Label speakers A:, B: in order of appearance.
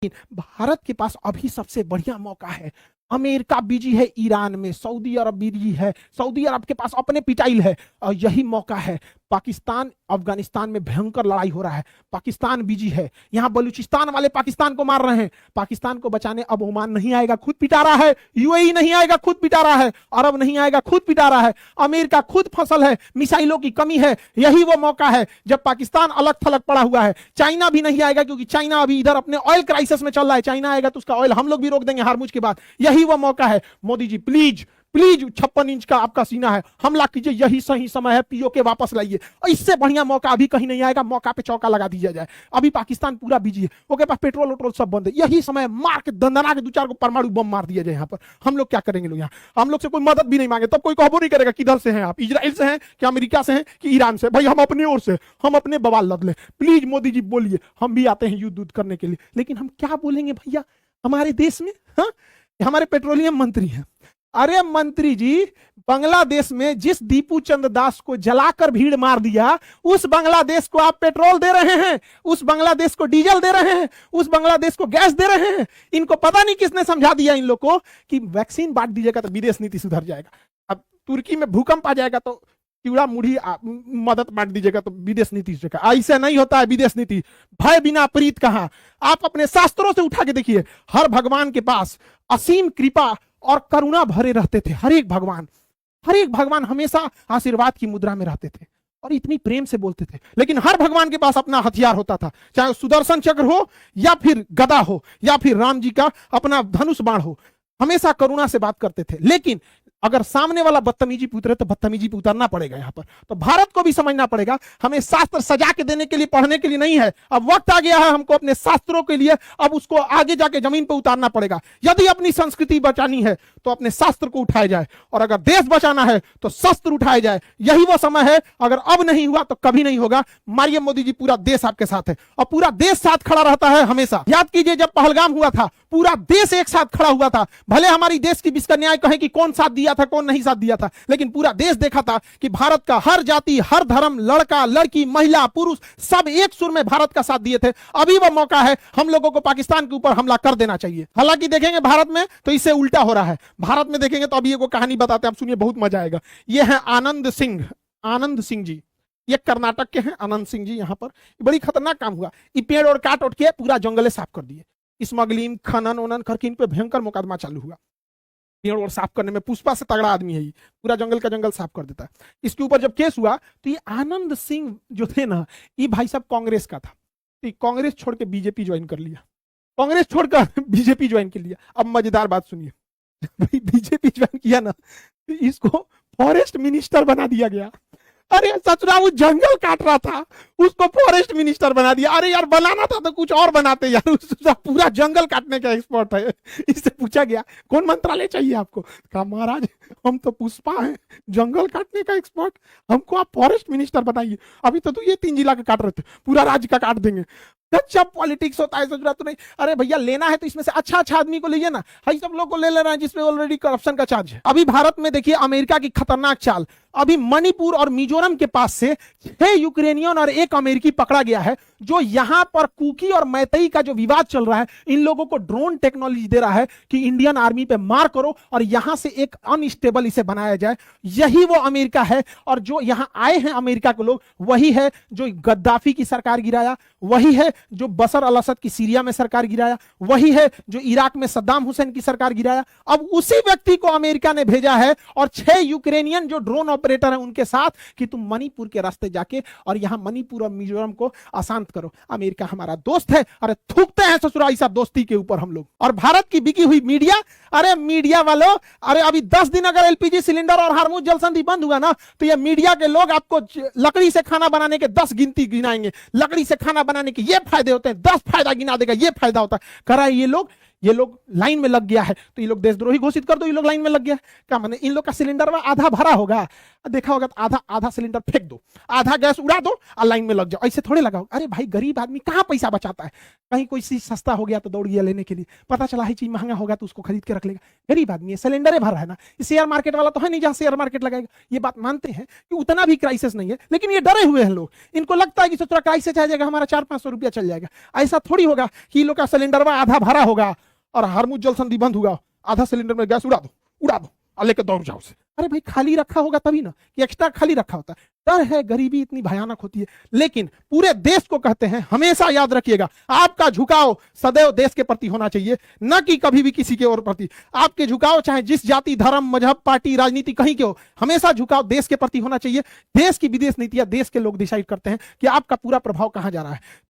A: भारत के पास अभी सबसे बढ़िया मौका है। अमेरिका बिजी है ईरान में, सऊदी अरब बिजी है, सऊदी अरब के पास अपने पिटाइल है, और यही मौका है। पाकिस्तान अफगानिस्तान में भयंकर लड़ाई हो रहा है, पाकिस्तान बिजी है। यहां बलूचिस्तान वाले पाकिस्तान को मार रहे हैं, पाकिस्तान को बचाने अब ओमान नहीं आएगा, खुद पिटा रहा है। यूएई नहीं आएगा, खुद पिटा रहा है। अरब नहीं आएगा, खुद पिटा रहा है। अमेरिका खुद फसल है, मिसाइलों की कमी है। यही वो मौका है जब पाकिस्तान अलग थलग पड़ा हुआ है। चाइना भी नहीं आएगा, क्योंकि चाइना अभी इधर अपने ऑयल क्राइसिस में चल रहा है। चाइना आएगा तो उसका ऑयल हम लोग भी रोक देंगे हारमुज के बाद। यही वो मौका है। Modi ji please please 56 inch का आपका सीना है, हमला कीजिए, यही सही समय है, पीओके वापस लाइए। इससे बढ़िया मौका अभी कहीं नहीं आएगा। मौका पे चौका लगा दिया जाए। अभी पाकिस्तान पूरा बिजी है, ओके पास पेट्रोल वोट्रोल सब बंद है। यही समय मार के दंदना के 2-4 को परमाणु बम मार दिया जाए। यहाँ पर हम लोग क्या करेंगे? लोग यहाँ हम लोग से कोई मदद भी नहीं मांगे, तब कोई कहबो नहीं करेगा किधर से हैं आप, इजराइल से हैं कि अमेरिका से हैं कि ईरान से। भाई हम अपनी ओर से, हम अपने बवाल लद ले। प्लीज मोदी जी बोलिए, हम भी आते हैं युद्ध करने के लिए। लेकिन हम क्या बोलेंगे भैया हमारे देश में? हाँ, हमारे पेट्रोलियम मंत्री हैं। अरे मंत्री जी, बांग्लादेश में जिस दीपू चंद्र दास को जलाकर भीड़ मार दिया, उस बांग्लादेश को आप पेट्रोल दे रहे हैं, उस बांग्लादेश को डीजल दे रहे हैं, उस बांग्लादेश को गैस दे रहे हैं। इनको पता नहीं किसने समझा दिया इन लोग को कि वैक्सीन बांट दीजिएगा तो विदेश नीति सुधर जाएगा। अब तुर्की में भूकंप आ जाएगा तो कीड़ा मुढ़ी मदद बांट दीजिएगा तो विदेश नीति सुधरेगा। ऐसा नहीं होता है विदेश नीति। भय बिना प्रीत कहां। आप अपने शास्त्रों से उठा के देखिए, हर भगवान के पास असीम कृपा और करुणा भरे रहते थे। हर एक भगवान हमेशा आशीर्वाद की मुद्रा में रहते थे और इतनी प्रेम से बोलते थे। लेकिन हर भगवान के पास अपना हथियार होता था, चाहे सुदर्शन चक्र हो या फिर गदा हो या फिर राम जी का अपना धनुष बाण हो। हमेशा करुणा से बात करते थे। लेकिन अगर सामने वाला बदतमीजी पे उतरे तो बदतमीजी पे उतरना पड़ेगा। यहाँ पर तो भारत को भी समझना पड़ेगा, हमें शास्त्र सजा के देने के लिए, पढ़ने के लिए नहीं है। अब वक्त आ गया है हमको अपने शास्त्रों के लिए अब उसको आगे जाके जमीन पे उतारना पड़ेगा। यदि अपनी संस्कृति बचानी है तो अपने शास्त्र को उठाया जाए, और अगर देश बचाना है तो शस्त्र उठाए जाए। यही वो समय है। अगर अब नहीं हुआ तो कभी नहीं होगा। मारिए मोदी जी, पूरा देश आपके साथ है और पूरा देश साथ खड़ा रहता है हमेशा। याद कीजिए जब पहलगाम हुआ था, पूरा देश एक साथ खड़ा हुआ था। भले हमारी देश की विश्व न्याय कहे कि कौन साथ दिया था कौन नहीं साथ दिया था, लेकिन पूरा देश देखा था कि भारत का हर जाति, हर धर्म, लड़का लड़की, महिला पुरुष सब एक सुर में भारत का साथ दिए थे। अभी वो मौका है, हम लोगों को पाकिस्तान के ऊपर हमला कर देना चाहिए। हालांकि देखेंगे भारत में तो इससे उल्टा हो रहा है। भारत में देखेंगे तो अभी एक कहानी बताते हैं, आप सुनिए, बहुत मजा आएगा। ये है आनंद सिंह जी, ये कर्नाटक के हैं। आनंद सिंह जी यहाँ पर बड़ी खतरनाक काम हुआ। ये पेड़ और काट उठ के पूरा जंगल साफ कर दिए। स्मगलिंग, खनन वनन करके इन पे भयंकर मुकदमा चालू हुआ। पेड़ और साफ करने में पुष्पा से तगड़ा आदमी है, ये पूरा जंगल का जंगल साफ कर देता है। इसके ऊपर जब केस हुआ तो ये आनंद सिंह जो थे ना, ये भाई साहब कांग्रेस का था। तो कांग्रेस छोड़ के बीजेपी ज्वाइन कर लिया, कांग्रेस छोड़कर बीजेपी ज्वाइन कर लिया। अब मजेदार बात सुनिए, बीजेपी ज्वाइन किया ना तो इसको फॉरेस्ट मिनिस्टर बना दिया गया। अरे सचुरा, वो जंगल काट रहा था, उसको फॉरेस्ट मिनिस्टर बना दिया। अरे यार, बनाना था तो कुछ और बनाते यार। पूरा जंगल काटने का एक्सपर्ट है। इससे पूछा गया कौन मंत्रालय चाहिए आपको, कहा महाराज हम तो पुष्पा हैं, जंगल काटने का एक्सपर्ट, हमको आप फॉरेस्ट मिनिस्टर बनाइए। अभी तो ये 3 जिला का काट रहे थे, पूरा राज्य का काट देंगे। अच्छा पॉलिटिक्स होता है, सचुरा तो नहीं। अरे भैया लेना है तो इसमें से अच्छा आदमी को लीजिए ना। हम सब लोग को ले रहे हैं जिसमें ऑलरेडी करप्शन का चार्ज है। अभी भारत में देखिए अमेरिका की खतरनाक चाल। अभी मणिपुर और मिजोरम के पास से 6 यूक्रेनियन और 1 अमेरिकी पकड़ा गया है, जो यहां पर कुकी और मैतई का जो विवाद चल रहा है, इन लोगों को ड्रोन टेक्नोलॉजी दे रहा है कि इंडियन आर्मी पे मार करो और यहां से एक अनस्टेबल इसे बनाया जाए। यही वो अमेरिका है। और जो यहां आए हैं अमेरिका के लोग, वही है जो गद्दाफी की सरकार गिराया, वही है जो बशर अल असद की सीरिया में सरकार गिराया, वही है जो इराक में सद्दाम हुसैन की सरकार गिराया। अब उसी व्यक्ति को अमेरिका ने भेजा है और 6 यूक्रेनियन जो ड्रोन ऑपरेटर है उनके साथ कि तुम मणिपुर के रास्ते जाके और यहां मणिपुर और मिजोरम को अशांत करो। अमेरिका हमारा दोस्त है। अरे थूकते हैं ससुराल सब दोस्ती के ऊपर हम लोग। और भारत की बिकी हुई मीडिया, अरे मीडिया वालों, अरे अभी 10 दिन अगर एलपीजी सिलेंडर और हार्मुज जलसंधि बंद हुआ ना तो ये मीडिया के लोग आपको लकड़ी से खाना बनाने के 10 गिनती गिनाएंगे। लकड़ी से खाना बनाने के ये फायदे होते हैं, 10 फायदा गिना देगा, ये फायदा होता है। करा ये लोग ये लोग लाइन में लग गया है तो ये लोग देशद्रोही घोषित कर दो, ये लोग लाइन में लग गया है। क्या माने इन लोग का सिलेंडर में आधा भरा होगा, देखा होगा तो आधा आधा सिलेंडर फेंक दो, आधा गैस उड़ा दो और लाइन में लग जाओ, ऐसे थोड़े लगाओ। अरे भाई गरीब आदमी कहाँ पैसा बचाता है, कहीं कोई चीज सस्ता हो गया तो दौड़ गया लेने के लिए, पता चला है चीज महंगा होगा तो उसको खरीद के रख लेगा। गरीब आदमी है, सिलेंडर भर रहा है ना। शेयर मार्केट वाला तो है नहीं जहां शेयर मार्केट लगाएगा। ये बात मानते हैं कि उतना भी क्राइसिस नहीं है, लेकिन ये डरे हुए हैं लोग। इनको लगता है कि थोड़ा क्राइसिस आ जाएगा, हमारा 400-500 रुपया चल जाएगा। ऐसा थोड़ी होगा कि लोग का सिलेंडर में आधा भरा होगा और हरमुज जल संधि बंद होगा, आधा सिलेंडर में गैस उड़ा दो और लेकर दौड़ जाओ से। अरे भाई खाली रखा होगा तभी ना, कि एक्स्ट्रा खाली रखा होता है। डर है, गरीबी इतनी भयानक होती है। लेकिन पूरे देश को कहते हैं, हमेशा याद रखिएगा, आपका झुकाव सदैव देश के प्रति होना चाहिए, न कि कभी भी किसी के और प्रति। आपके झुकाव चाहे जिस जाति, धर्म, मजहब, पार्टी, राजनीति कहीं के हो, हमेशा झुकाव देश के प्रति होना चाहिए। देश की विदेश नीतियां देश के लोग डिसाइड करते हैं कि आपका पूरा प्रभाव कहां जा रहा है।